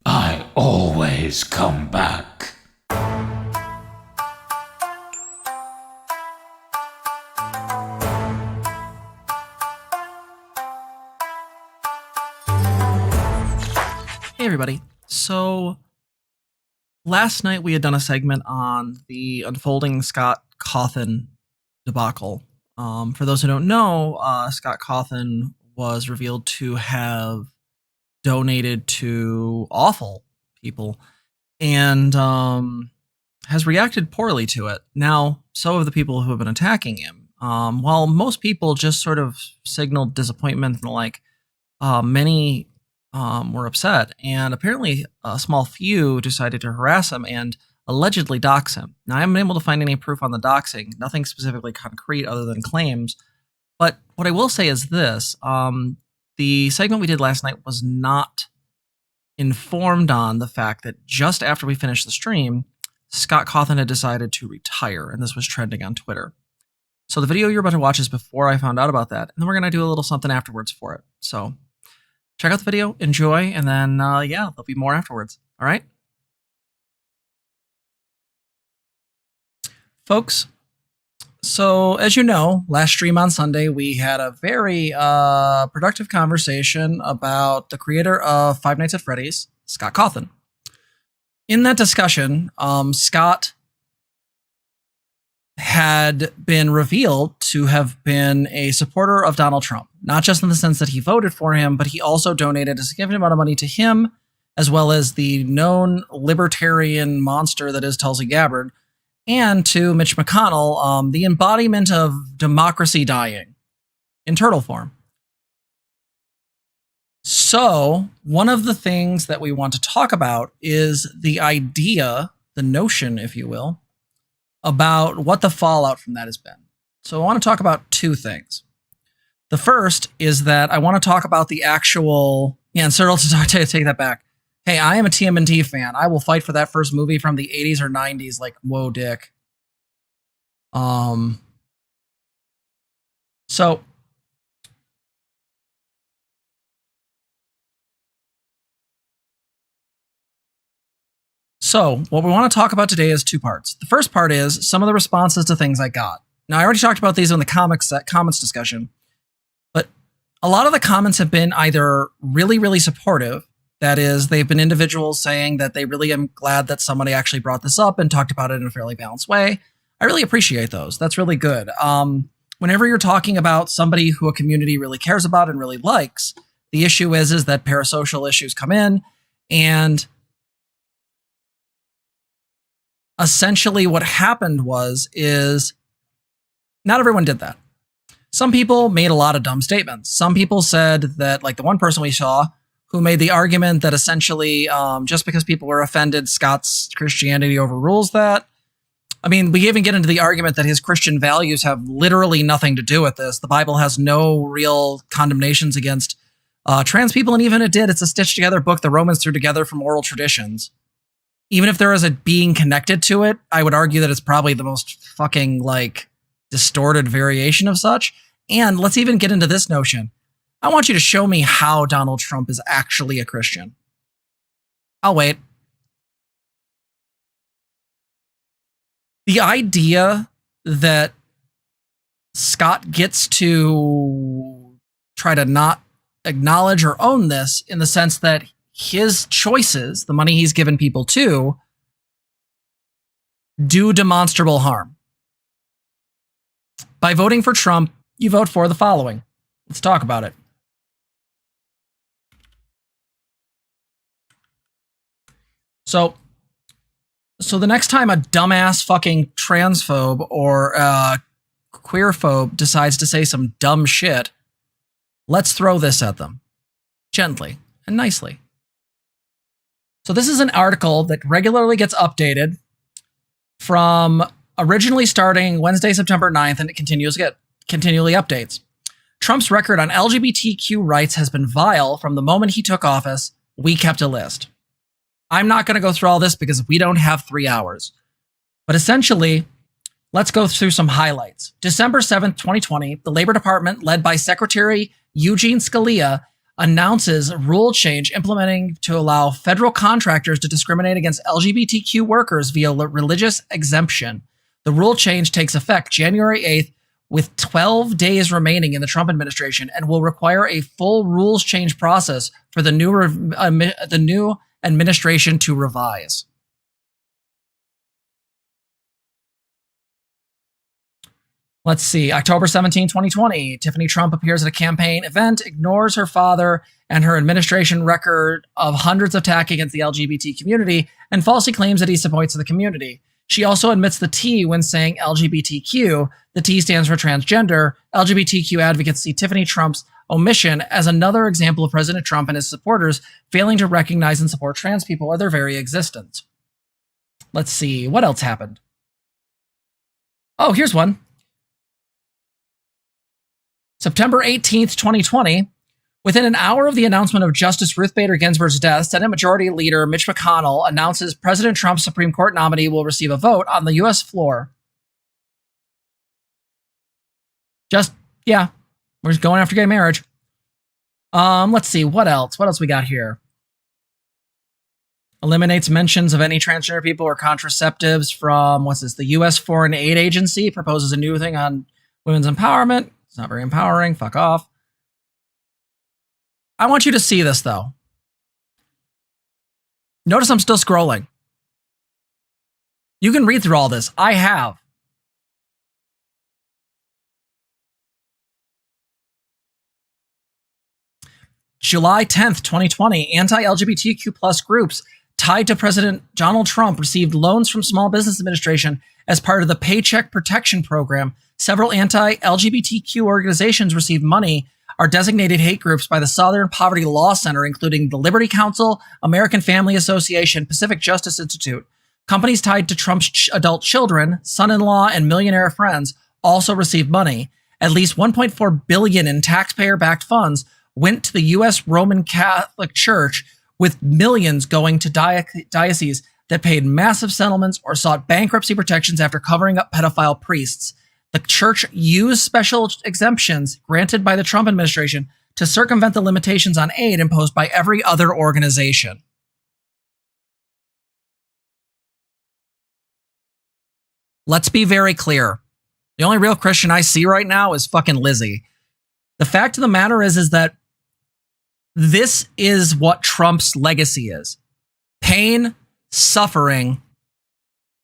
I always come back. Hey everybody. So last night we had done a segment on the unfolding Scott Cawthon debacle. For those who don't know, Scott Cawthon was revealed to have donated to awful people and has reacted poorly to it. Now, so have the people who have been attacking him. While most people just sort of signaled disappointment and the like, many were upset, and apparently a small few decided to harass him and allegedly dox him. Now, I haven't been able to find any proof on the doxing, nothing specifically concrete other than claims, but what I will say is this. The segment we did last night was not informed on the fact that just after we finished the stream, Scott Cawthon had decided to retire, and this was trending on Twitter. So the video you're about to watch is before I found out about that, and then we're going to do a little something afterwards for it. So check out the video, enjoy, and then, yeah, there'll be more afterwards. All right? Folks, so as you know, last stream on Sunday, we had a very productive conversation about the creator of Five Nights at Freddy's, Scott Cawthon. In that discussion, Scott had been revealed to have been a supporter of Donald Trump, not just in the sense that he voted for him, but he also donated a significant amount of money to him, as well as the known libertarian monster that is Tulsi Gabbard, and to Mitch McConnell, the embodiment of democracy dying in turtle form. So one of the things that we want to talk about is the idea, the notion, if you will, about what the fallout from that has been. So I want to talk about two things. The first is that I want to talk about the actual, and Cyril, to take that back. Hey, I am a TMNT fan. I will fight for that first movie from the 80s or 90s, like, whoa, dick. So what we want to talk about today is two parts. The first part is some of the responses to things I got. Now, I already talked about these in the comments discussion, but a lot of the comments have been either really, really supportive. That is, they've been individuals saying that they really am glad that somebody actually brought this up and talked about it in a fairly balanced way. I really appreciate those. That's really good. Whenever you're talking about somebody who a community really cares about and really likes, the issue is that parasocial issues come in, and essentially what happened is not everyone did that. Some people made a lot of dumb statements. Some people said that, like the one person we saw who made the argument that essentially just because people were offended, Scott's Christianity overrules that. I mean, we even get into the argument that his Christian values have literally nothing to do with this. The Bible has no real condemnations against trans people, and even it did. It's a stitched together book the Romans threw together from oral traditions. Even if there is a being connected to it, I would argue that it's probably the most fucking, like, distorted variation of such. And let's even get into this notion. I want you to show me how Donald Trump is actually a Christian. I'll wait. The idea that Scott gets to try to not acknowledge or own this in the sense that his choices, the money he's given people to, do demonstrable harm. By voting for Trump, you vote for the following. Let's talk about it. So the next time a dumbass fucking transphobe or queerphobe decides to say some dumb shit, let's throw this at them. Gently and nicely. So this is an article that regularly gets updated from originally starting Wednesday, September 9th, and it continually updates. Trump's record on LGBTQ rights has been vile from the moment he took office. We kept a list. I'm not going to go through all this because we don't have 3 hours. But essentially, Let's go through some highlights. December 7th, 2020, the Labor Department, led by Secretary Eugene Scalia, announces rule change implementing to allow federal contractors to discriminate against LGBTQ workers via religious exemption. The rule change takes effect January 8th, with 12 days remaining in the Trump administration, and will require a full rules change process for the new administration to revise. Let's see. October 17, 2020, Tiffany Trump appears at a campaign event, ignores her father and her administration record of hundreds of attacks against the LGBT community, and falsely claims that he supports the community. She also admits the T when saying LGBTQ. The T stands for transgender. LGBTQ advocates see Tiffany Trump's omission as another example of President Trump and his supporters failing to recognize and support trans people or their very existence. Let's see. What else happened? Oh, here's one. September 18th, 2020, within an hour of the announcement of Justice Ruth Bader Ginsburg's death, Senate Majority Leader Mitch McConnell announces President Trump's Supreme Court nominee will receive a vote on the U.S. floor. We're just going after gay marriage. Let's see, what else? What else we got here? Eliminates mentions of any transgender people or contraceptives from, the U.S. Foreign Aid Agency, proposes a new thing on women's empowerment. It's not very empowering. Fuck off. I want you to see this, though. Notice I'm still scrolling. You can read through all this. I have. July 10th, 2020, anti-LGBTQ plus groups tied to President Donald Trump received loans from Small Business Administration as part of the Paycheck Protection Program. Several anti-LGBTQ organizations received money, are designated hate groups by the Southern Poverty Law Center, including the Liberty Council, American Family Association, Pacific Justice Institute. Companies tied to Trump's adult children, son-in-law, and millionaire friends also received money. At least $1.4 billion in taxpayer-backed funds went to the U.S. Roman Catholic Church, with millions going to dioceses that paid massive settlements or sought bankruptcy protections after covering up pedophile priests. The church used special exemptions granted by the Trump administration to circumvent the limitations on aid imposed by every other organization. Let's be very clear. The only real Christian I see right now is fucking Lizzie. The fact of the matter is that this is what Trump's legacy is. Pain, suffering,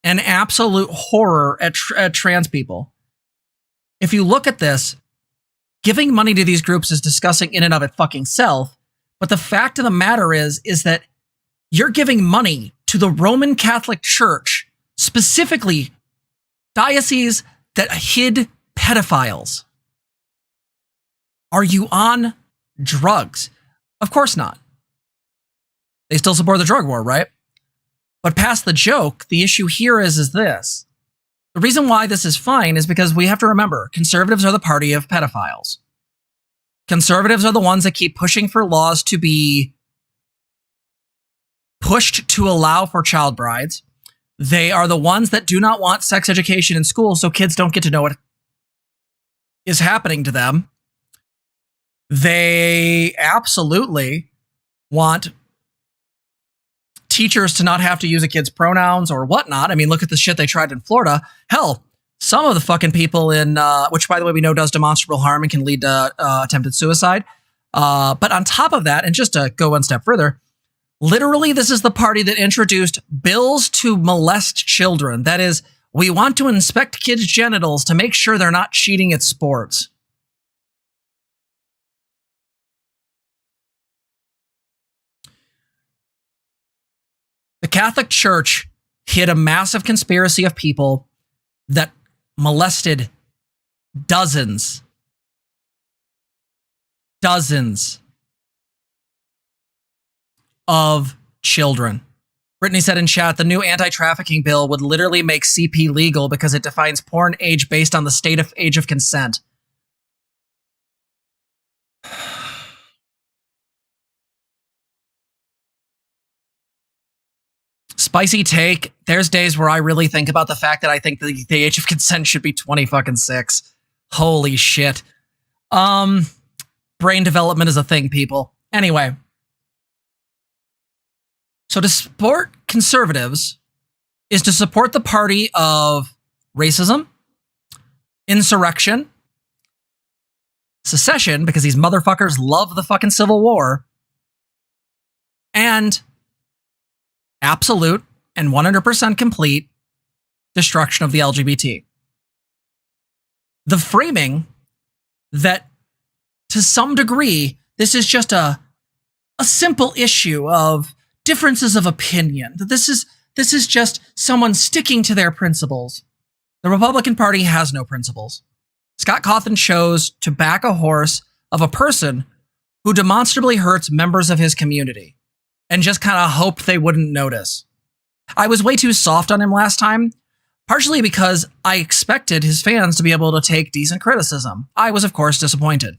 and absolute horror at trans people. If you look at this, giving money to these groups is disgusting in and of it fucking self. But the fact of the matter is that you're giving money to the Roman Catholic Church, specifically dioceses that hid pedophiles. Are you on drugs? Of course not. They still support the drug war, right? But past the joke, the issue here is this. The reason why this is fine is because we have to remember, conservatives are the party of pedophiles. Conservatives are the ones that keep pushing for laws to be pushed to allow for child brides. They are the ones that do not want sex education in school so kids don't get to know what is happening to them. They absolutely want teachers to not have to use a kid's pronouns or whatnot. I mean, look at the shit they tried in Florida. Hell, some of the fucking people in, which by the way we know does demonstrable harm and can lead to attempted suicide. But on top of that, and just to go one step further, literally this is the party that introduced bills to molest children. That is, we want to inspect kids' genitals to make sure they're not cheating at sports. The Catholic Church hid a massive conspiracy of people that molested dozens of children. Brittany said in chat, the new anti-trafficking bill would literally make CP legal because it defines porn age based on the state of age of consent. spicy take. There's days where I really think about the fact that I think the age of consent should be 26. Holy shit. Brain development is a thing, people. Anyway. So to support conservatives is to support the party of racism, insurrection, secession, because these motherfuckers love the fucking Civil War, and absolute and 100% complete destruction of the LGBT. The framing that, to some degree, this is just a simple issue of differences of opinion. That this is just someone sticking to their principles. The Republican Party has no principles. Scott Cawthon chose to back a horse of a person who demonstrably hurts members of his community and just kind of hoped they wouldn't notice. I was way too soft on him last time, partially because I expected his fans to be able to take decent criticism. I was, of course, disappointed.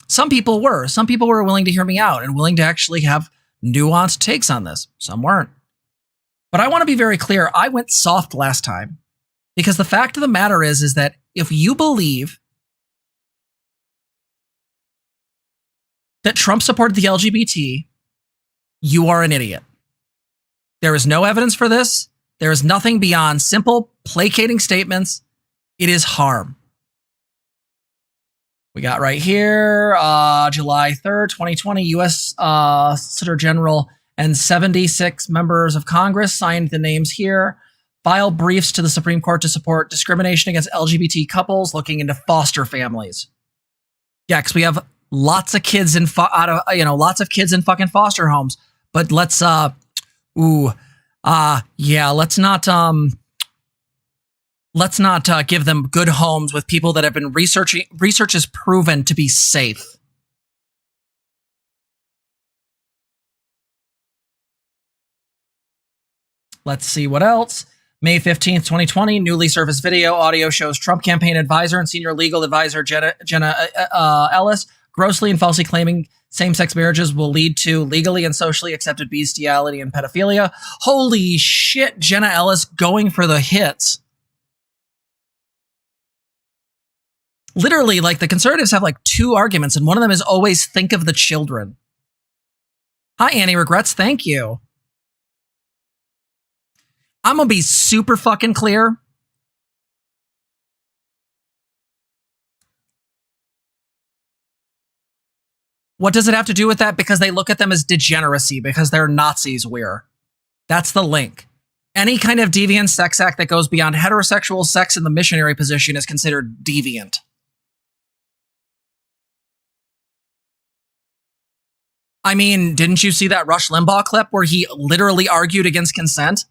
Some people were. Some people were willing to hear me out and willing to actually have nuanced takes on this. Some weren't. But I want to be very clear. I went soft last time because the fact of the matter is that if you believe that Trump supported the LGBT, you are an idiot. There is no evidence for this. There is nothing beyond simple, placating statements. It is harm. We got right here, July 3rd, 2020, U.S. Solicitor General and 76 members of Congress signed the names here, filed briefs to the Supreme Court to support discrimination against LGBT couples looking into foster families. Yeah, because we have lots of kids in lots of kids in fucking foster homes. But let's let's not give them good homes with people that have been research has proven to be safe. Let's see what else. May 15th, 2020, newly surfaced video audio shows Trump campaign advisor and senior legal advisor Zena Ellis grossly and falsely claiming same-sex marriages will lead to legally and socially accepted bestiality and pedophilia. Holy shit, Zena Ellis going for the hits. Literally, like, the conservatives have like two arguments, and one of them is always think of the children. Hi, Annie Regrets. Thank you. I'm going to be super fucking clear. What does it have to do with that? Because they look at them as degeneracy, because they're Nazis, That's the link. Any kind of deviant sex act that goes beyond heterosexual sex in the missionary position is considered deviant. I mean, didn't you see that Rush Limbaugh clip where he literally argued against consent?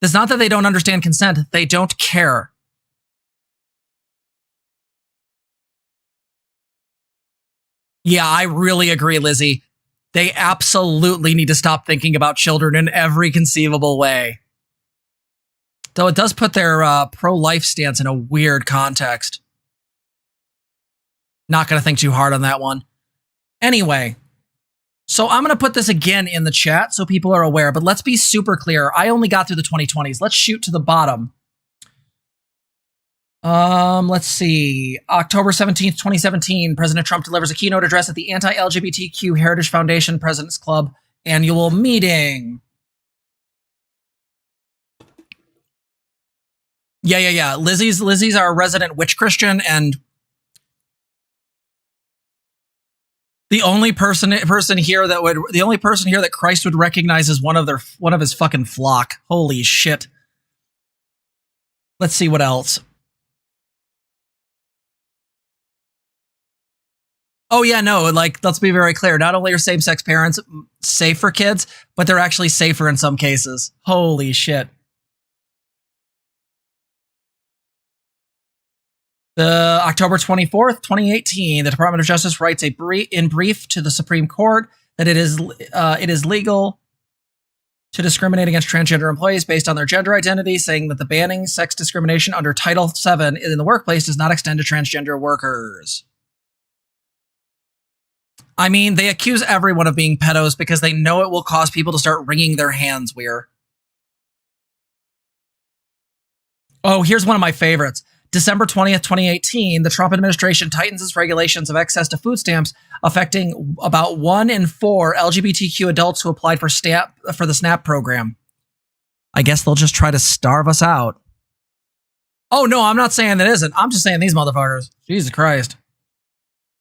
It's not that they don't understand consent, they don't care. Yeah, I really agree, Lizzie. They absolutely need to stop thinking about children in every conceivable way. Though it does put their pro-life stance in a weird context. Not going to think too hard on that one. Anyway, so I'm going to put this again in the chat so people are aware, but let's be super clear. I only got through the 2020s. Let's shoot to the bottom. Let's see. October 17th, 2017, President Trump delivers a keynote address at the Anti-LGBTQ Heritage Foundation President's Club annual meeting. Yeah. Lizzie's our resident witch Christian, and the only person here that Christ would recognize as one of his fucking flock. Holy shit. Let's see what else. Oh yeah, no, like, let's be very clear. Not only are same-sex parents safe for kids, but they're actually safer in some cases. Holy shit. The October 24th, 2018, the Department of Justice writes in brief to the Supreme Court that it is legal to discriminate against transgender employees based on their gender identity, saying that the banning sex discrimination under Title VII in the workplace does not extend to transgender workers. I mean, they accuse everyone of being pedos because they know it will cause people to start wringing their hands, Oh, here's one of my favorites. December 20th, 2018, the Trump administration tightens its regulations of access to food stamps, affecting about 1 in 4 LGBTQ adults who applied for the SNAP program. I guess they'll just try to starve us out. Oh, no, I'm not saying that isn't. I'm just saying these motherfuckers. Jesus Christ.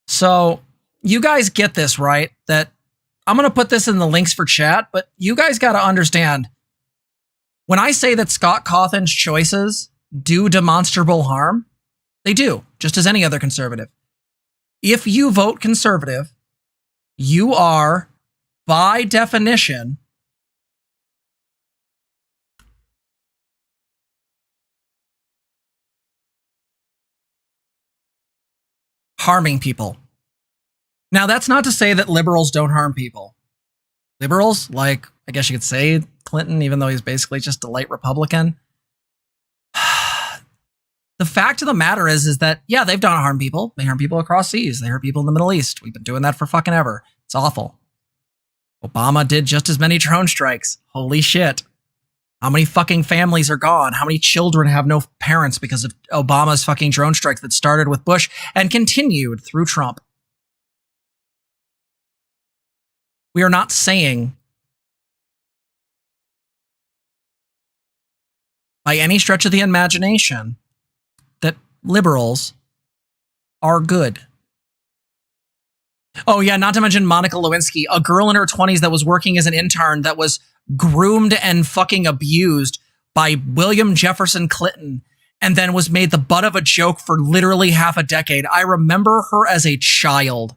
So, you guys get this, right? That I'm going to put this in the links for chat, but you guys got to understand, when I say that Scott Cawthon's choices do demonstrable harm, they do, just as any other conservative. If you vote conservative, you are, by definition, harming people. Now, that's not to say that liberals don't harm people. Liberals, like, I guess you could say Clinton, even though he's basically just a light Republican. The fact of the matter is that, yeah, they've done harm people. They harm people across seas. They hurt people in the Middle East. We've been doing that for fucking ever. It's awful. Obama did just as many drone strikes. Holy shit. How many fucking families are gone? How many children have no parents because of Obama's fucking drone strikes that started with Bush and continued through Trump? We are not saying by any stretch of the imagination that liberals are good. Oh yeah, not to mention Monica Lewinsky, a girl in her 20s that was working as an intern that was groomed and fucking abused by William Jefferson Clinton and then was made the butt of a joke for literally half a decade. I remember her as a child.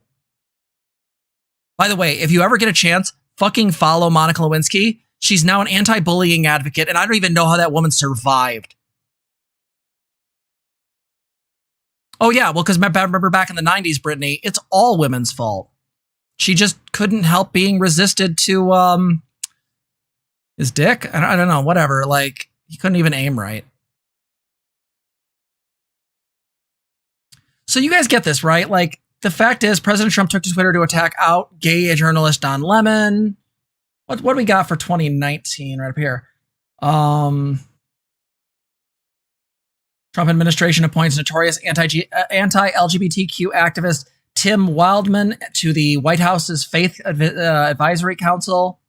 By the way, if you ever get a chance, fucking follow Monica Lewinsky. She's now an anti-bullying advocate, and I don't even know how that woman survived. Oh yeah, well, because remember back in the 90s, Brittany, it's all women's fault. She just couldn't help being resisted to his dick. I don't know, whatever. Like, he couldn't even aim right. So you guys get this, right? Like, the fact is, President Trump took to Twitter to attack out gay journalist Don Lemon. What do we got for 2019 right up here? Trump administration appoints notorious anti-LGBTQ activist Tim Wildman to the White House's Faith Advisory Council.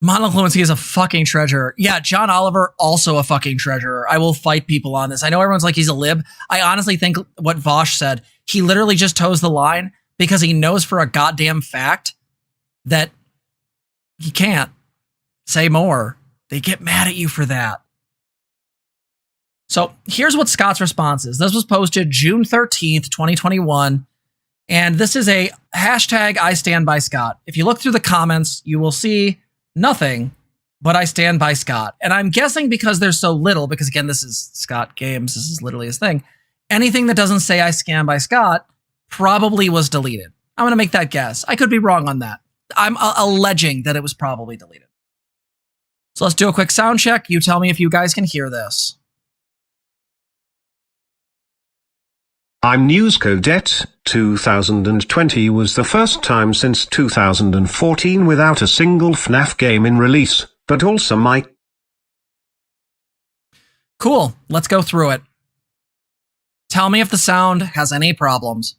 Monica Lewinsky is a fucking treasure. Yeah, John Oliver, also a fucking treasure. I will fight people on this. I know everyone's like he's a lib. I honestly think what Vosh said, he literally just toes the line because he knows for a goddamn fact that he can't say more. They get mad at you for that. So here's what Scott's response is. This was posted June 13th, 2021. And this is a hashtag I stand by Scott. If you look through the comments, you will see nothing but I stand by Scott. And I'm guessing because there's so little, because again, this is Scott Games. This is literally his thing. Anything that doesn't say I stand by Scott probably was deleted. I'm going to make that guess. I could be wrong on that. I'm alleging that it was probably deleted. So let's do a quick sound check. You tell me if you guys can hear this. I'm LiQWYD. 2020 was the first time since 2014 without a single FNAF game in release, but also my... Cool. Let's go through it. Tell me if the sound has any problems.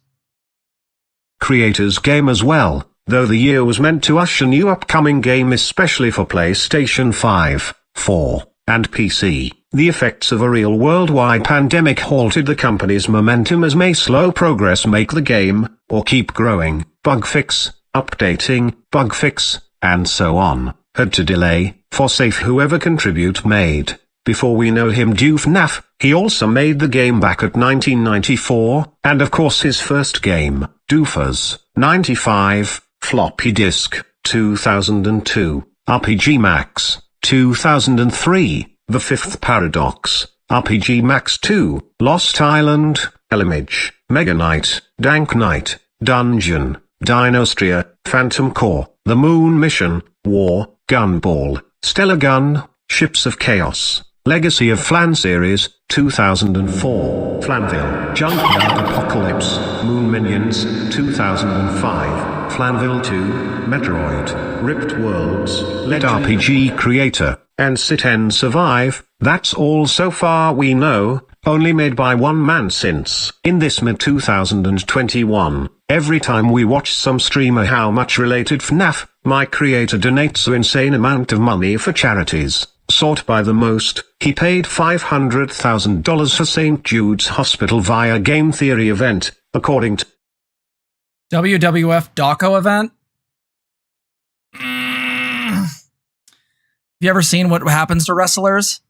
Creators game as well, though the year was meant to usher new upcoming game especially for PlayStation 5, 4, and PC. The effects of a real worldwide pandemic halted the company's momentum as may slow progress make the game, or keep growing, bug fix, updating, bug fix, and so on, had to delay, forsake whoever contribute made. Before we know him do FNAF, he also made the game back at 1994, and of course his first game, Doofus, 95, floppy disk, 2002, RPG Max, 2003, The Fifth Paradox, RPG Max 2, Lost Island, Elimage, Mega Knight, Dank Knight, Dungeon, Dinostria, Phantom Core, The Moon Mission, War, Gunball, Stellar Gun, Ships of Chaos, Legacy of Flan Series, 2004, Flanville, Junkyard Apocalypse, Moon Minions, 2005, Flanville 2, Metroid, Ripped Worlds, LED RPG Creator, and sit and survive. That's all so far we know, only made by one man since. In this mid-2021, every time we watch some streamer how much related FNAF, my creator donates an insane amount of money for charities. Sort by the most, he paid $500,000 for St. Jude's Hospital via Game Theory event, according to WWF Doco event? Have you ever seen what happens to wrestlers?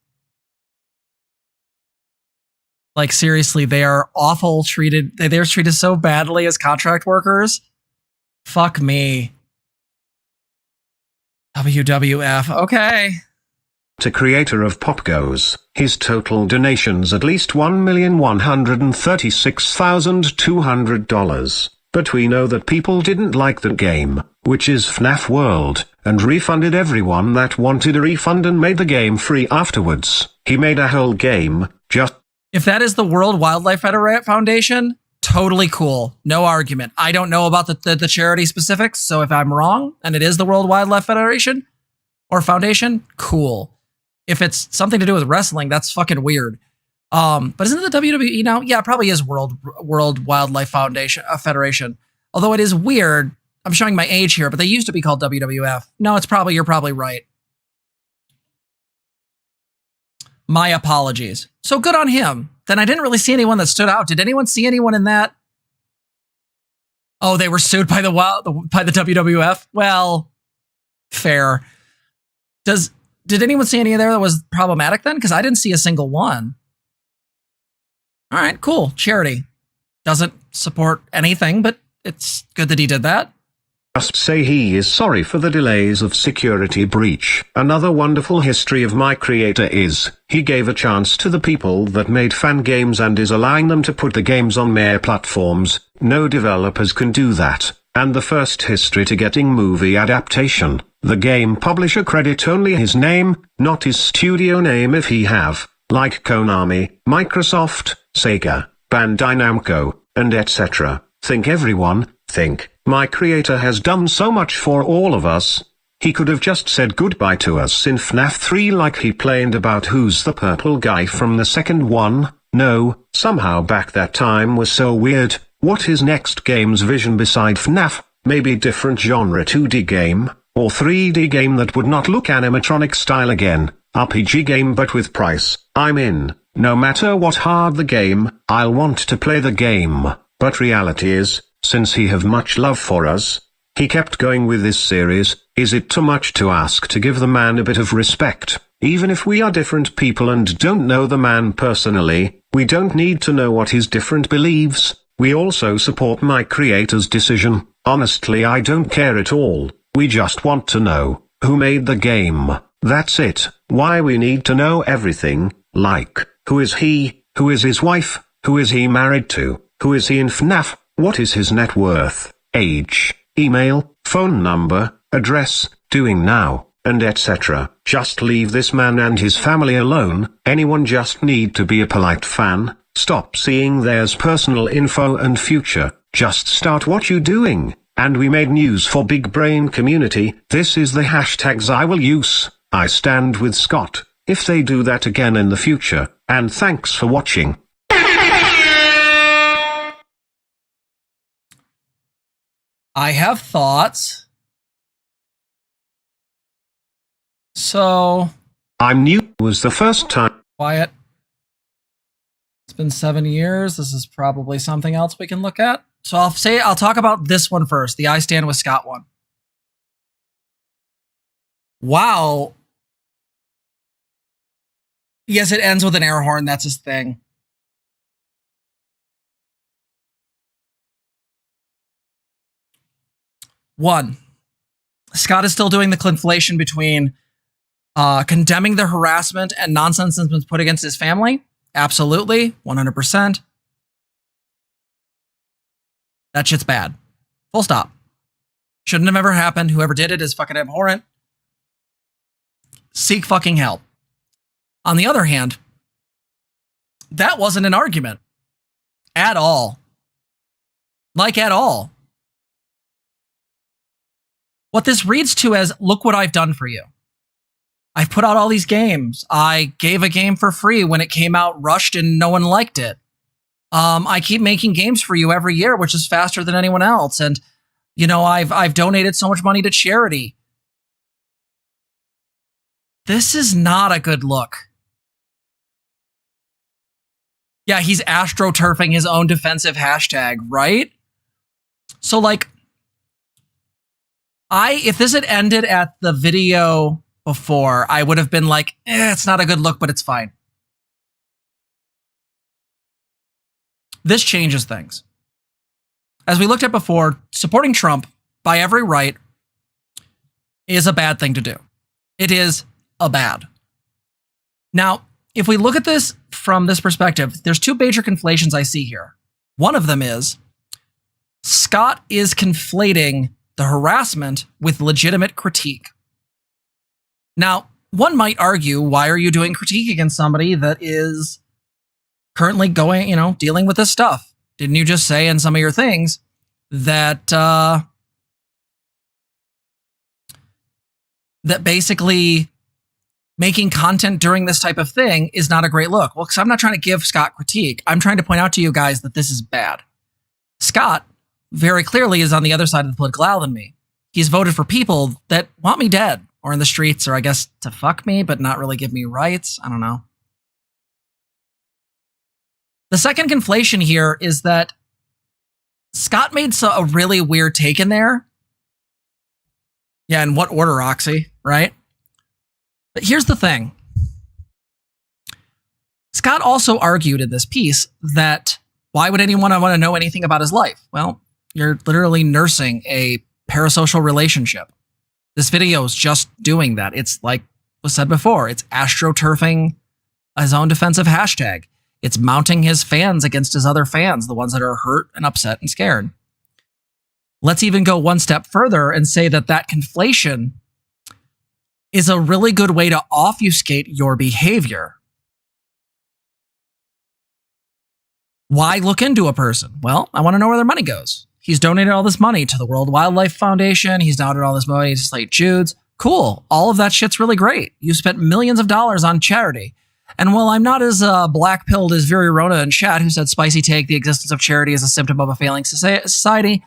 Like, seriously, they are awful treated. They're treated so badly as contract workers. Fuck me. WWF, okay. To creator of Pop Goes, his total donations at least $1,136,200. But we know that people didn't like the game, which is FNAF World, and refunded everyone that wanted a refund and made the game free afterwards. He made a whole game, just... If that is the World Wildlife Foundation, totally cool. No argument. I don't know about the charity specifics, so if I'm wrong, and it is the World Wildlife Federation, or Foundation, cool. If it's something to do with wrestling, that's fucking weird. But isn't it the WWE now? Yeah, it probably is World Wildlife Federation. Although it is weird. I'm showing my age here, but they used to be called WWF. No, you're probably right. My apologies. So good on him. Then I didn't really see anyone that stood out. Did anyone see anyone in that? Oh, they were sued by the WWF? Well, fair. Did anyone see any there that was problematic then? Because I didn't see a single one. All right, cool. Charity. Doesn't support anything, but it's good that he did that. Just say he is sorry for the delays of security breach. Another wonderful history of my creator is, he gave a chance to the people that made fan games and is allowing them to put the games on mere platforms. No developers can do that. And the first history to getting movie adaptation. The game publisher credit only his name, not his studio name if he have. Like Konami, Microsoft, Sega, Bandai Namco, and etc. Think everyone, think. My creator has done so much for all of us. He could have just said goodbye to us in FNAF 3 like he planned about who's the purple guy from the second one. No, somehow back that time was so weird. What his next game's vision beside FNAF? Maybe different genre 2D game, or 3D game that would not look animatronic style again. RPG game but with price. I'm in. No matter what hard the game, I'll want to play the game. But reality is, since he have much love for us, he kept going with this series. Is it too much to ask to give the man a bit of respect? Even if we are different people and don't know the man personally, we don't need to know what his different beliefs. We also support my creator's decision. Honestly, I don't care at all. We just want to know who made the game. That's it. Why we need to know everything, like, who is he, who is his wife, who is he married to, who is he in FNAF, what is his net worth, age, email, phone number, address, doing now, and etc. Just leave this man and his family alone. Anyone just need to be a polite fan. Stop seeing there's personal info and future. Just start what you doing. And we made news for big brain community. This is the hashtags I will use. I stand with Scott, if they do that again in the future, and thanks for watching. I have thoughts. So... I'm new was the first time. Quiet. It's been 7 years. This is probably something else we can look at. So I'll talk about this one first, the I Stand With Scott one. Wow. Yes, it ends with an air horn. That's his thing. One, Scott is still doing the conflation between condemning the harassment and nonsense that's been put against his family. Absolutely, 100%. That shit's bad. Full stop. Shouldn't have ever happened. Whoever did it is fucking abhorrent. Seek fucking help. On the other hand, that wasn't an argument. At all. Like, at all. What this reads to as, look what I've done for you. I've put out all these games. I gave a game for free when it came out rushed and no one liked it. I keep making games for you every year, which is faster than anyone else. And, you know, I've donated so much money to charity. This is not a good look. Yeah, he's astroturfing his own defensive hashtag, right? So, like, if this had ended at the video before, I would have been like, it's not a good look, but it's fine. This changes things. As we looked at before, supporting Trump by every right is a bad thing to do. It is a bad. Now, if we look at this from this perspective, there's two major conflations I see here. One of them is Scott is conflating the harassment with legitimate critique. Now, one might argue, why are you doing critique against somebody that is currently dealing with this stuff? Didn't you just say in some of your things that that basically making content during this type of thing is not a great look? Well, because I'm not trying to give Scott critique. I'm trying to point out to you guys that this is bad. Scott very clearly is on the other side of the political aisle than me. He's voted for people that want me dead or in the streets, or I guess to fuck me, but not really give me rights. I don't know. The second conflation here is that Scott made a really weird take in there. Yeah, in what order, Oxy, right? But here's the thing. Scott also argued in this piece that why would anyone want to know anything about his life? Well, you're literally nursing a parasocial relationship. This video is just doing that. It's like was said before. It's astroturfing his own defensive hashtag. It's mounting his fans against his other fans, the ones that are hurt and upset and scared. Let's even go one step further and say that conflation is a really good way to obfuscate your behavior. Why look into a person? Well, I want to know where their money goes. He's donated all this money to the World Wildlife Foundation. He's donated all this money to St. Jude's. Cool. All of that shit's really great. You spent millions of dollars on charity. And while I'm not as black-pilled as Viri Rona in chat, who said spicy take, the existence of charity is a symptom of a failing society.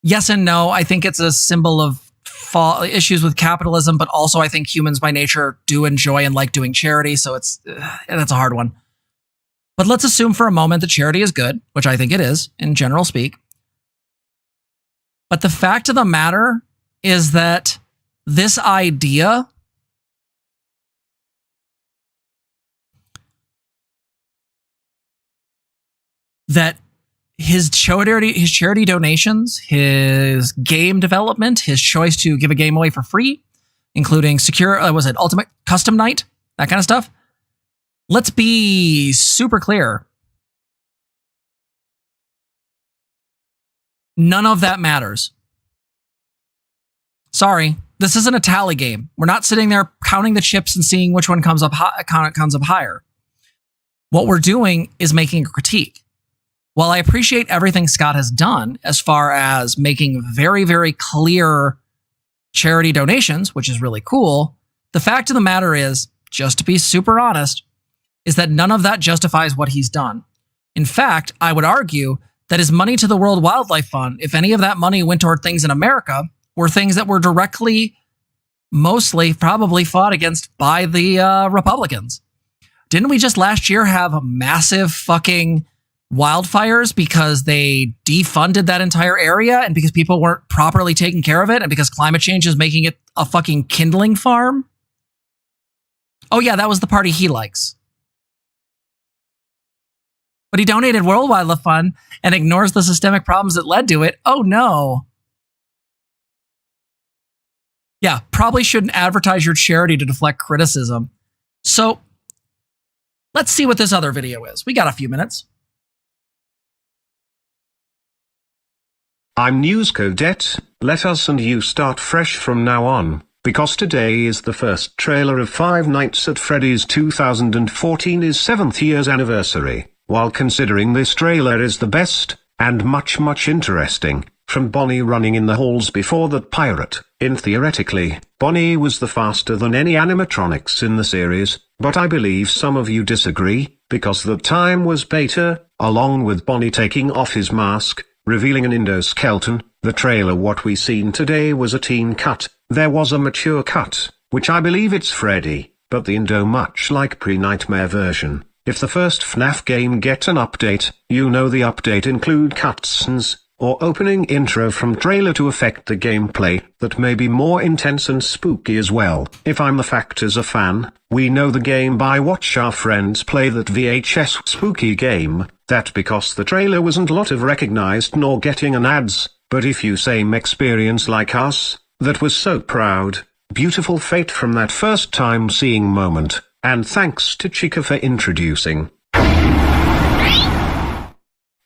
Yes and no. I think it's a symbol of issues with capitalism, but also I think humans by nature do enjoy and like doing charity. So that's a hard one. But let's assume for a moment that charity is good, which I think it is in general speak. But the fact of the matter is that this idea that his charity donations, his game development, his choice to give a game away for free, including Ultimate Custom Night, that kind of stuff. Let's be super clear. None of that matters. Sorry, this isn't a tally game. We're not sitting there counting the chips and seeing which one comes up higher. What we're doing is making a critique. While I appreciate everything Scott has done as far as making very, very clear charity donations, which is really cool, the fact of the matter is, just to be super honest, is that none of that justifies what he's done. In fact, I would argue that his money to the World Wildlife Fund, if any of that money went toward things in America, were things that were directly, mostly, probably fought against by the Republicans. Didn't we just last year have a massive fucking wildfires because they defunded that entire area and because people weren't properly taking care of it and because climate change is making it a fucking kindling farm? Oh yeah, that was the party he likes. But he donated World Wildlife Fund and ignores the systemic problems that led to it. Oh no. Yeah, probably shouldn't advertise your charity to deflect criticism. So let's see what this other video is. We got a few minutes. I'm News Cadet. Let us and you start fresh from now on, because today is the first trailer of Five Nights at Freddy's 2014's 7th year's anniversary. While considering this trailer is the best, and much interesting, from Bonnie running in the halls before that pirate. Theoretically, Bonnie was the faster than any animatronics in the series, but I believe some of you disagree, because the time was beta, along with Bonnie taking off his mask, revealing an endoskeleton. The trailer what we seen today was a teen cut. There was a mature cut, which I believe it's Freddy, but the Indo much like pre-Nightmare version. If the first FNAF game gets an update, you know the update include cutscenes, or opening intro from trailer to affect the gameplay, that may be more intense and spooky as well. If I'm the fact as a fan, we know the game by watch our friends play that VHS spooky game, that because the trailer wasn't a lot of recognized nor getting an ads, but if you same experience like us, that was so proud, beautiful fate from that first time seeing moment, and thanks to Chica for introducing.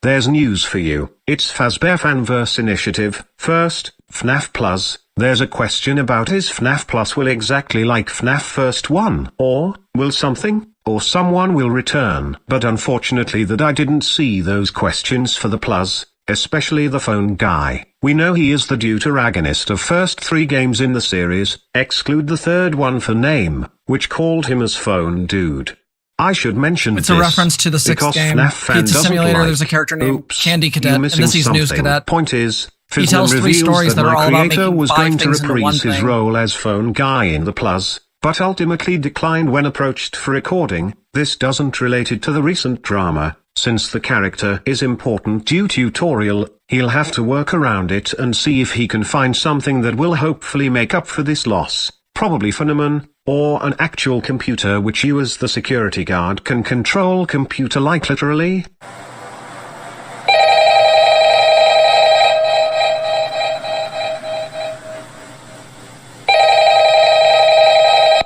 There's news for you. It's Fazbear Fanverse Initiative. First, FNAF Plus. There's a question about is FNAF Plus will exactly like FNAF First 1, or will something, or someone will return. But unfortunately that I didn't see those questions for the Plus, especially the phone guy. We know he is the deuteragonist of first 3 games in the series, exclude the third one for name, which called him as Phone Dude. I should mention it's a reference to the 6th game, Pizza Simulator. There's a character named Candy Cadet, and this he's News Cadet. Point is, he tells 3 stories that are all about making was 5 going to things into one reprise his thing. role as phone guy in the Plus, but ultimately declined when approached for recording. This doesn't relate it to the recent drama, since the character is important due tutorial, he'll have to work around it and see if he can find something that will hopefully make up for this loss. Probably phenomenon, or an actual computer which you as the security guard can control computer like literally.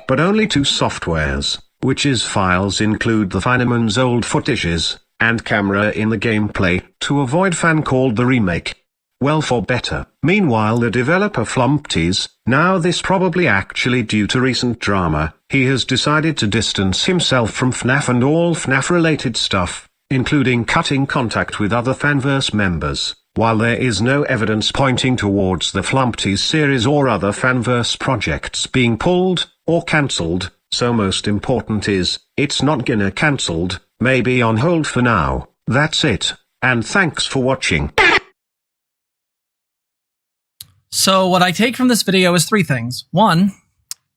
But only 2 softwares, which is files include the Feynman's old footages, and camera in the gameplay, to avoid fan called the remake. Well for better. Meanwhile the developer Flumpties, now this probably actually due to recent drama, he has decided to distance himself from FNAF and all FNAF related stuff, including cutting contact with other Fanverse members. While there is no evidence pointing towards the Flumpties series or other Fanverse projects being pulled, or cancelled, so most important is, it's not gonna cancelled, maybe on hold for now. That's it, and thanks for watching. So what I take from this video is 3 things. 1,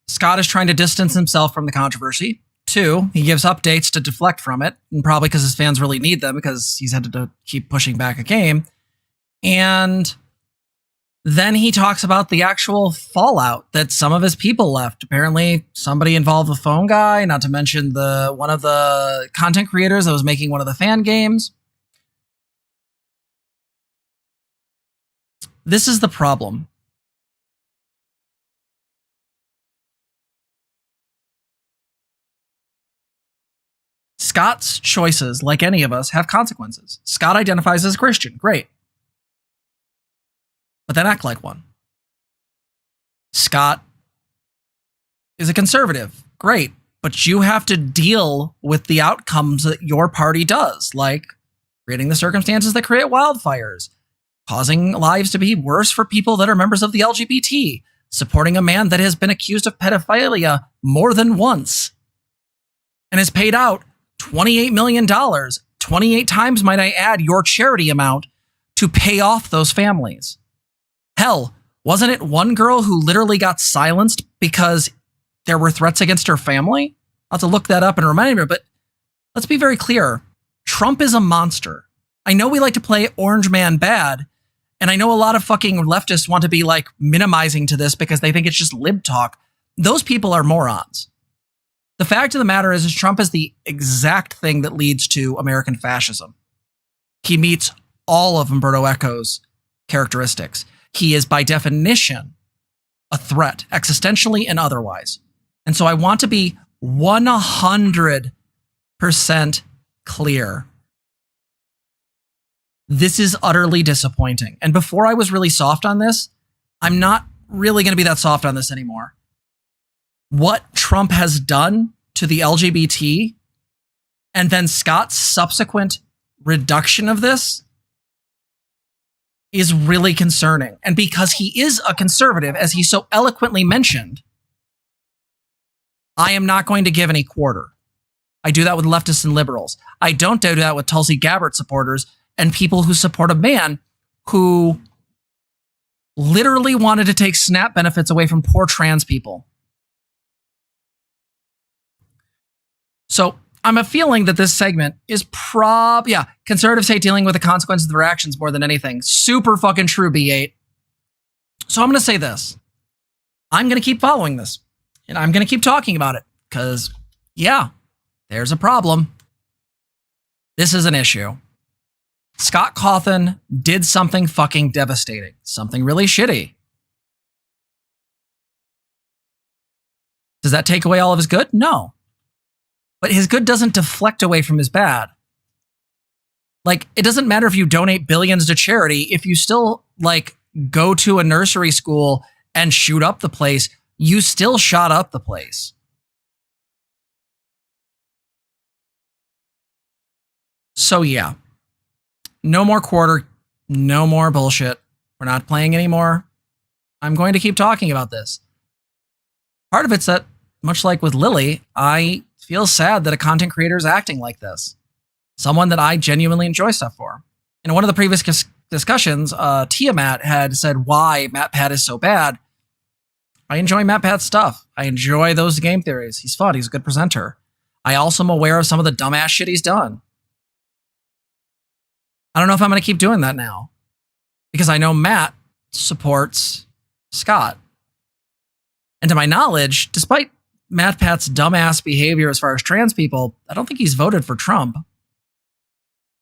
Scott is trying to distance himself from the controversy. 2, he gives updates to deflect from it, and probably because his fans really need them because he's had to keep pushing back a game. And then he talks about the actual fallout that some of his people left. Apparently somebody involved the phone guy, not to mention one of the content creators that was making one of the fan games. This is the problem. Scott's choices, like any of us, have consequences. Scott identifies as Christian. Great. But then act like one. Scott is a conservative. Great. But you have to deal with the outcomes that your party does, like creating the circumstances that create wildfires, causing lives to be worse for people that are members of the LGBT, supporting a man that has been accused of pedophilia more than once, and has paid out $28 million, 28 times, might I add, your charity amount, to pay off those families. Hell, wasn't it one girl who literally got silenced because there were threats against her family? I'll have to look that up and remind me, but let's be very clear. Trump is a monster. I know we like to play Orange Man bad, and I know a lot of fucking leftists want to be like minimizing to this because they think it's just lib talk. Those people are morons. The fact of the matter is Trump is the exact thing that leads to American fascism. He meets all of Umberto Eco's characteristics. He is by definition a threat, existentially and otherwise. And so I want to be 100% clear. This is utterly disappointing. And before I was really soft on this, I'm not really going to be that soft on this anymore. What Trump has done to the LGBT and then Scott's subsequent reduction of this is really concerning. And because he is a conservative, as he so eloquently mentioned, I am not going to give any quarter. I do that with leftists and liberals. I don't do that with Tulsi Gabbard supporters and people who support a man who literally wanted to take SNAP benefits away from poor trans people. So I'm a feeling that this segment is conservatives hate dealing with the consequences of their actions more than anything. Super fucking true, B8. So I'm going to say this. I'm going to keep following this. And I'm going to keep talking about it. Because, yeah, there's a problem. This is an issue. Scott Cawthon did something fucking devastating. Something really shitty. Does that take away all of his good? No. But his good doesn't deflect away from his bad. Like, it doesn't matter if you donate billions to charity, if you still, like, go to a nursery school and shoot up the place, you still shot up the place. So, yeah. No more quarter. No more bullshit. We're not playing anymore. I'm going to keep talking about this. Part of it's that, much like with Lily, I feel sad that a content creator is acting like this. Someone that I genuinely enjoy stuff for. In one of the previous discussions, Tiamat had said why MatPat is so bad. I enjoy MatPat's stuff. I enjoy those game theories. He's fun. He's a good presenter. I also am aware of some of the dumbass shit he's done. I don't know if I'm going to keep doing that now. Because I know Matt supports Scott. And to my knowledge, despite MatPat's dumbass behavior as far as trans people, I don't think he's voted for Trump.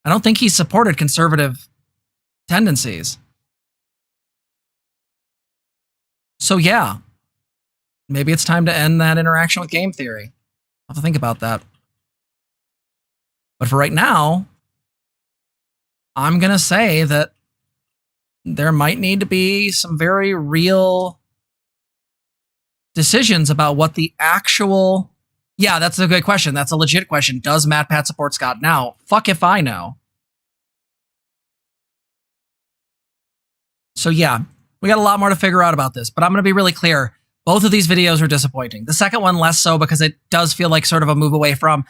I don't think he's supported conservative tendencies. So yeah, maybe it's time to end that interaction with game theory. I'll have to think about that. But for right now, I'm going to say that there might need to be some very real decisions about what the actual... Yeah, that's a good question. That's a legit question. Does MatPat support Scott now? Fuck if I know. So yeah, we got a lot more to figure out about this, but I'm going to be really clear. Both of these videos are disappointing. The second one less so because it does feel like sort of a move away from...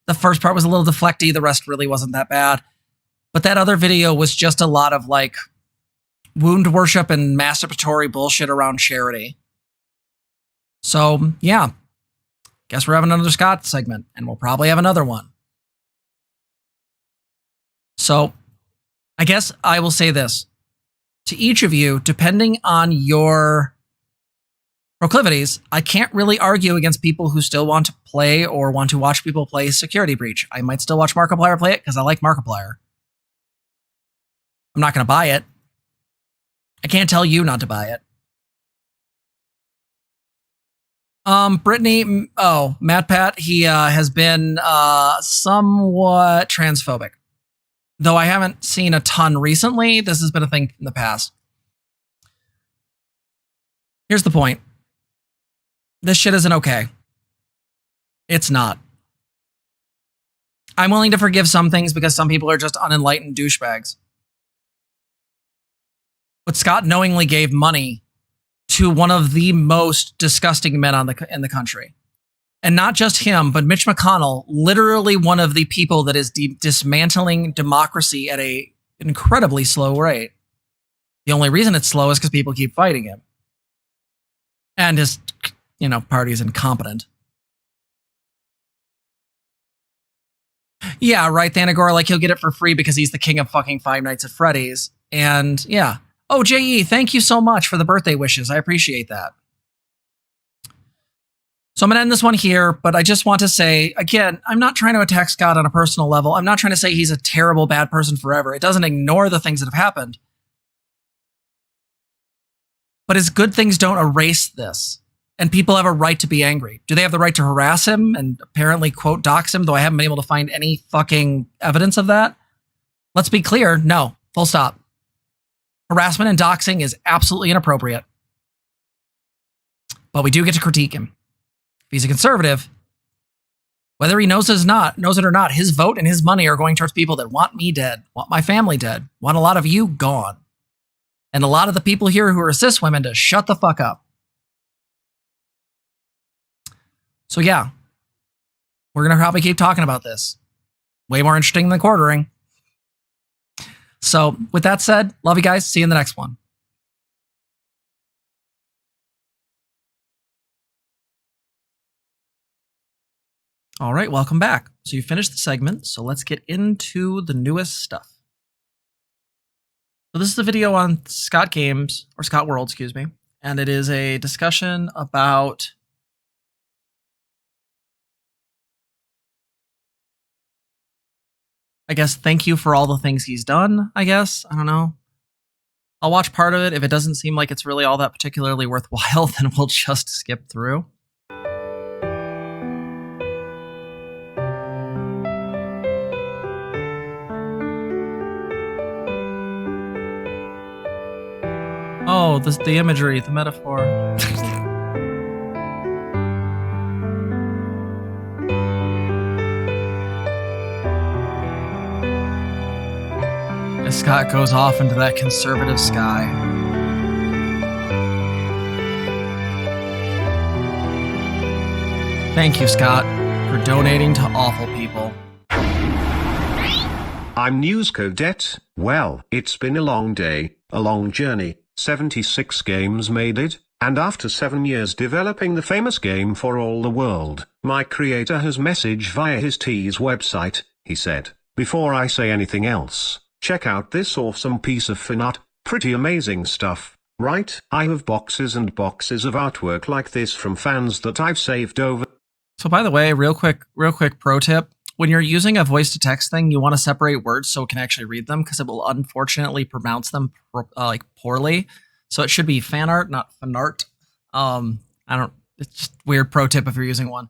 The first part was a little deflecty. The rest really wasn't that bad. But that other video was just a lot of like wound worship and masturbatory bullshit around charity. So yeah, guess we're having another Scott segment, and we'll probably have another one. So I guess I will say this to each of you, depending on your proclivities, I can't really argue against people who still want to play or want to watch people play Security Breach. I might still watch Markiplier play it because I like Markiplier. I'm not going to buy it. I can't tell you not to buy it. Brittany, MatPat, he has been somewhat transphobic. Though I haven't seen a ton recently, this has been a thing in the past. Here's the point. This shit isn't okay. It's not. I'm willing to forgive some things because some people are just unenlightened douchebags. But Scott knowingly gave money to one of the most disgusting men in the country. And not just him, but Mitch McConnell, literally one of the people that is dismantling democracy at an incredibly slow rate. The only reason it's slow is because people keep fighting him. And his, party is incompetent. Yeah, right, Thanagor, like he'll get it for free because he's the king of fucking Five Nights at Freddy's. And yeah. Oh, J.E., thank you so much for the birthday wishes. I appreciate that. So I'm going to end this one here, but I just want to say, again, I'm not trying to attack Scott on a personal level. I'm not trying to say he's a terrible, bad person forever. It doesn't ignore the things that have happened. But his good things don't erase this. And people have a right to be angry. Do they have the right to harass him and apparently, quote, dox him, though I haven't been able to find any fucking evidence of that? Let's be clear. No. Full stop. Harassment and doxing is absolutely inappropriate. But we do get to critique him. If he's a conservative, whether he knows it or not, his vote and his money are going towards people that want me dead, want my family dead, want a lot of you gone. and a lot of the people here who are cis women to shut the fuck up. So yeah, we're going to probably keep talking about this. Way more interesting than quartering. So with that said, love you guys. See you in the next one. All right, welcome back. So you finished the segment, so let's get into the newest stuff. So this is a video on Scott Games, or Scott World, excuse me, and it is a discussion about I guess thank you for all the things he's done, I guess. I don't know. I'll watch part of it. If it doesn't seem like it's really all that particularly worthwhile, then we'll just skip through. Oh, the imagery, the metaphor. As Scott goes off into that conservative sky. Thank you, Scott, for donating to awful people. I'm News Cadet. Well, it's been a long day, a long journey. 76 games made it, and after 7 years developing the famous game for all the world, my creator has messaged via his T's website. He said, "Before I say anything else, check out this awesome piece of Fanart, pretty amazing stuff, right? I have boxes and boxes of artwork like this from fans that I've saved over." So by the way, real quick pro tip. When you're using a voice to text thing, you want to separate words so it can actually read them, because it will unfortunately pronounce them like poorly. So it should be Fanart, not Fanart. It's just weird pro tip if you're using one.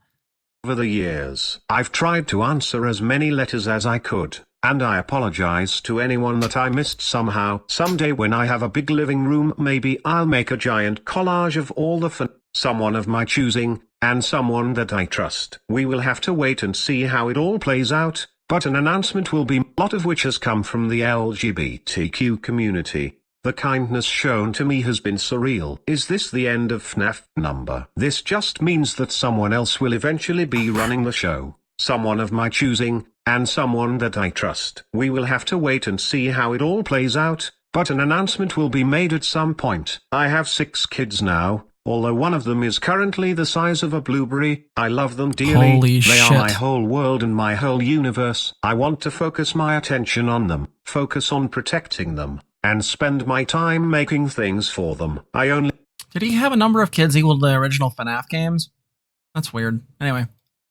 Over the years, I've tried to answer as many letters as I could, and I apologize to anyone that I missed somehow. Someday when I have a big living room, maybe I'll make a giant collage of all the someone of my choosing, and someone that I trust. We will have to wait and see how it all plays out, but an announcement will be, a lot of which has come from the LGBTQ community. The kindness shown to me has been surreal. Is this the end of FNAF number? This just means that someone else will eventually be running the show. Someone of my choosing, and someone that I trust. We will have to wait and see how it all plays out, but an announcement will be made at some point. I have 6 kids now. Although one of them is currently the size of a blueberry, I love them dearly. Holy They shit. are my whole world and my whole universe. I want to focus my attention on them, focus on protecting them, and spend my time making things for them. Did he have a number of kids equal to the original FNAF games? That's weird. Anyway.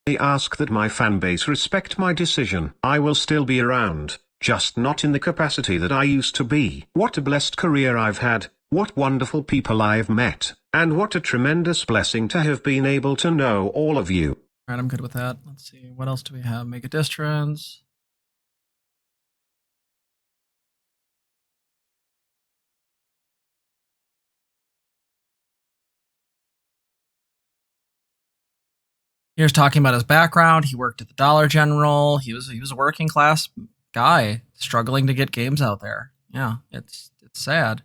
I ask that my fanbase respect my decision. I will still be around, just not in the capacity that I used to be. What a blessed career I've had. What wonderful people I've met, and what a tremendous blessing to have been able to know all of you. All right, I'm good with that. Let's see. What else do we have? Make a distance. Here's talking about his background. He worked at the Dollar General. He was a working class guy struggling to get games out there. Yeah, it's sad.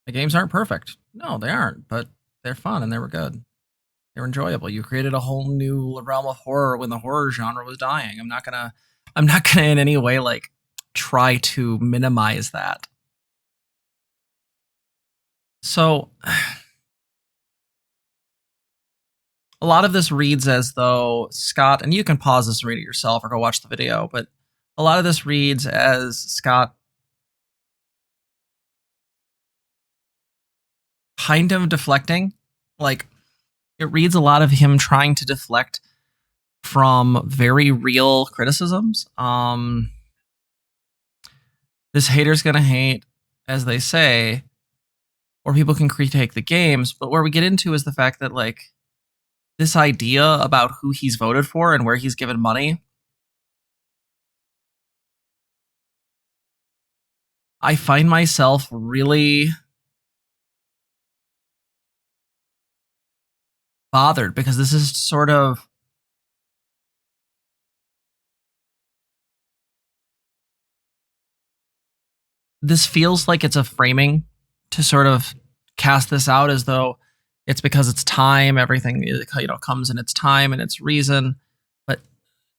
The games aren't perfect. No, they aren't, but they're fun and they were good. They were enjoyable. You created a whole new realm of horror when the horror genre was dying. I'm not gonna in any way like try to minimize that. So a lot of this reads as though Scott, and you can pause this and read it yourself or go watch the video, but a lot of this reads as Scott kind of deflecting. Like, it reads a lot of him trying to deflect from very real criticisms. This hater's gonna hate, as they say, or people can critique the games, but where we get into is the fact that, like, this idea about who he's voted for and where he's given money, I find myself really bothered, because this is sort of this feels like it's a framing to sort of cast this out as though it's because it's time, everything comes in its time and its reason. But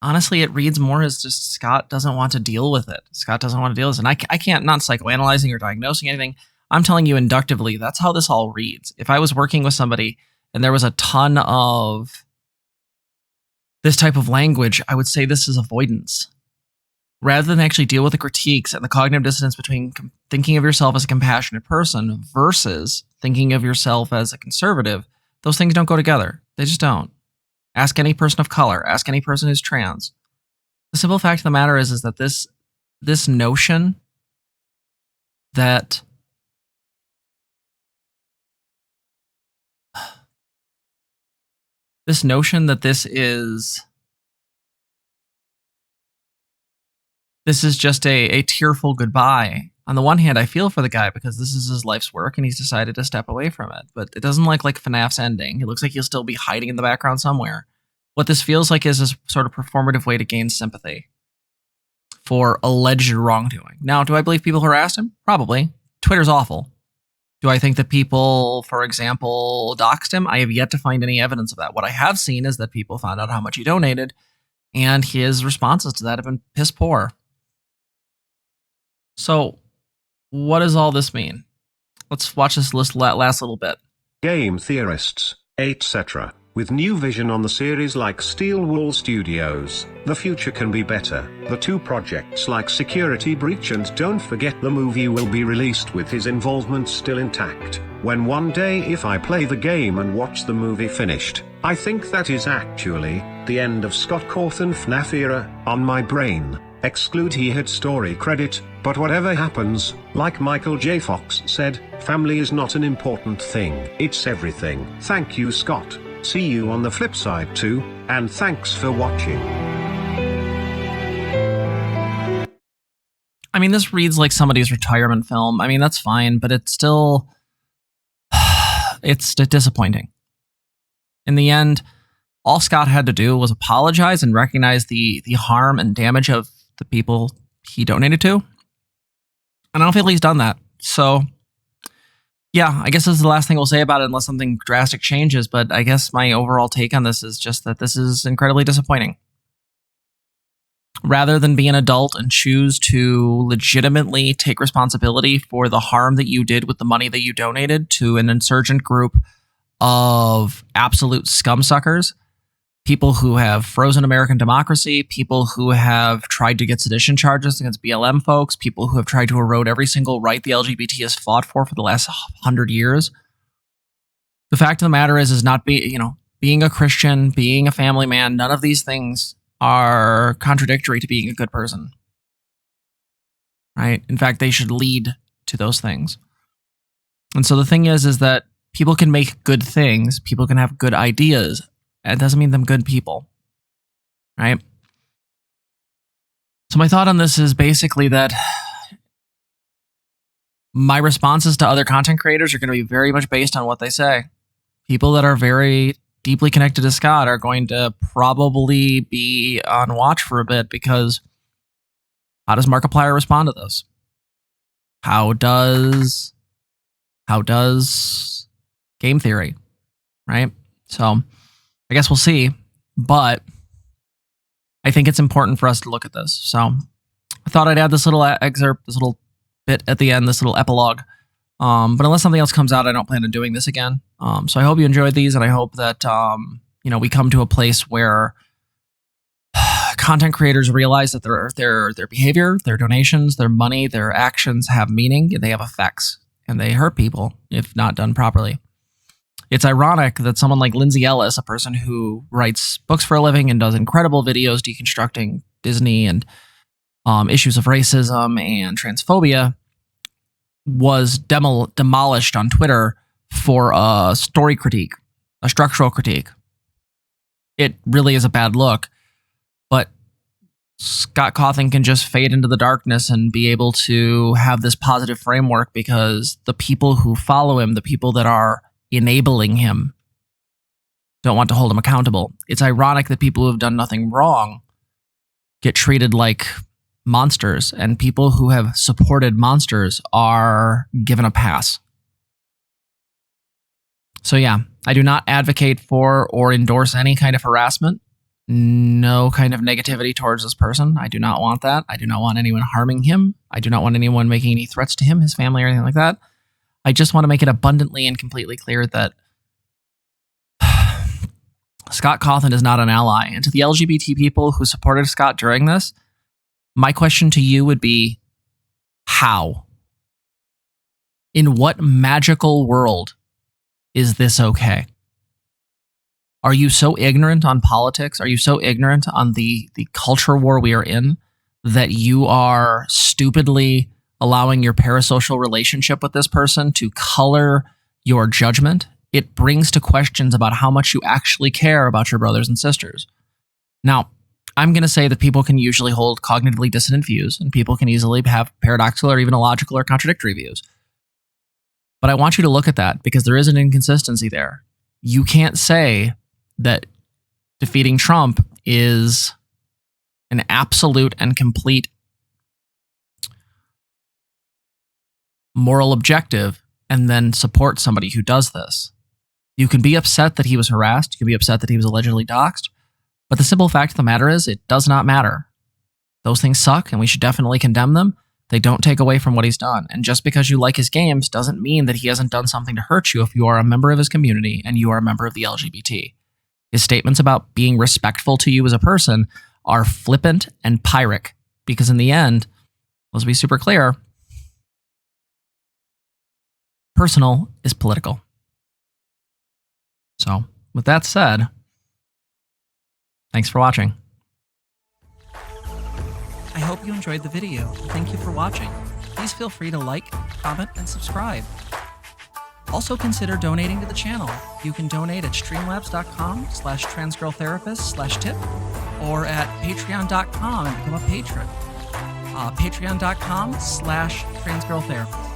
honestly, it reads more as just Scott doesn't want to deal with it. Scott doesn't want to deal with it. And I can't, not psychoanalyzing or diagnosing anything. I'm telling you inductively, that's how this all reads. If I was working with somebody and there was a ton of this type of language, I would say this is avoidance. Rather than actually deal with the critiques and the cognitive dissonance between thinking of yourself as a compassionate person versus thinking of yourself as a conservative, those things don't go together. They just don't. Ask any person of color. Ask any person who's trans. The simple fact of the matter is that this notion that this is just a tearful goodbye. On the one hand, I feel for the guy because this is his life's work and he's decided to step away from it. But it doesn't look like FNAF's ending. It looks like he'll still be hiding in the background somewhere. What this feels like is a sort of performative way to gain sympathy for alleged wrongdoing. Now, do I believe people harassed him? Probably. Twitter's awful. Do I think that people, for example, doxed him? I have yet to find any evidence of that. What I have seen is that people found out how much he donated, and his responses to that have been piss poor. So, what does all this mean? Let's watch this last little bit. Game theorists, etc. With new vision on the series like Steel Wool Studios, the future can be better. The two projects like Security Breach and don't forget the movie will be released with his involvement still intact. When one day if I play the game and watch the movie finished, I think that is actually the end of Scott Cawthon FNAF era on my brain. Exclude he had story credit, but whatever happens, like Michael J. Fox said, family is not an important thing, it's everything. Thank you, Scott. See you on the flip side too, and thanks for watching. I mean, this reads like somebody's retirement film. I mean, that's fine, but it's still... it's disappointing. In the end, all Scott had to do was apologize and recognize the harm and damage of the people he donated to. And I don't feel he's done that. So, yeah, I guess this is the last thing we'll say about it unless something drastic changes. But I guess my overall take on this is just that this is incredibly disappointing. Rather than be an adult and choose to legitimately take responsibility for the harm that you did with the money that you donated to an insurgent group of absolute scumsuckers, people who have frozen American democracy, people who have tried to get sedition charges against BLM folks, people who have tried to erode every single right the LGBT has fought for the last 100 years. The fact of the matter is not being a Christian, being a family man, none of these things are contradictory to being a good person. Right? In fact, they should lead to those things. And so the thing is that people can make good things, people can have good ideas. It doesn't mean them good people, right? So my thought on this is basically that my responses to other content creators are going to be very much based on what they say. People that are very deeply connected to Scott are going to probably be on watch for a bit because how does Markiplier respond to this? How does game theory, right? So I guess we'll see, but I think it's important for us to look at this. So I thought I'd add this little excerpt, this little bit at the end, this little epilogue. But unless something else comes out, I don't plan on doing this again. So I hope you enjoyed these, and I hope that we come to a place where content creators realize that their behavior, their donations, their money, their actions have meaning, they have effects, and they hurt people if not done properly. It's ironic that someone like Lindsay Ellis, a person who writes books for a living and does incredible videos deconstructing Disney and issues of racism and transphobia, was demolished on Twitter for a story critique, a structural critique. It really is a bad look, but Scott Cawthon can just fade into the darkness and be able to have this positive framework because the people who follow him, the people that are enabling him, don't want to hold him accountable. It's ironic that people who have done nothing wrong get treated like monsters, and people who have supported monsters are given a pass. So yeah, I do not advocate for or endorse any kind of harassment. No kind of negativity towards this person. I do not want that. I do not want anyone harming him. I do not want anyone making any threats to him, his family, or anything like that. I just want to make it abundantly and completely clear that Scott Cawthon is not an ally. And to the LGBT people who supported Scott during this, my question to you would be, how? In what magical world is this okay? Are you so ignorant on politics? Are you so ignorant on the culture war we are in that you are stupidly allowing your parasocial relationship with this person to color your judgment? It brings to questions about how much you actually care about your brothers and sisters. Now, I'm going to say that people can usually hold cognitively dissonant views, and people can easily have paradoxical or even illogical or contradictory views. But I want you to look at that because there is an inconsistency there. You can't say that defeating Trump is an absolute and complete moral objective and then support somebody who does this. You can be upset that he was harassed. You can be upset that he was allegedly doxxed. But the simple fact of the matter is it does not matter. Those things suck and we should definitely condemn them. They don't take away from what he's done. And just because you like his games doesn't mean that he hasn't done something to hurt you if you are a member of his community and you are a member of the LGBT. His statements about being respectful to you as a person are flippant and pyrrhic because in the end, let's be super clear, personal is political. So, with that said, thanks for watching. I hope you enjoyed the video. Thank you for watching. Please feel free to like, comment, and subscribe. Also consider donating to the channel. You can donate at streamlabs.com/transgirltherapist/tip or at patreon.com and become a patron. Patreon.com/transgirltherapist.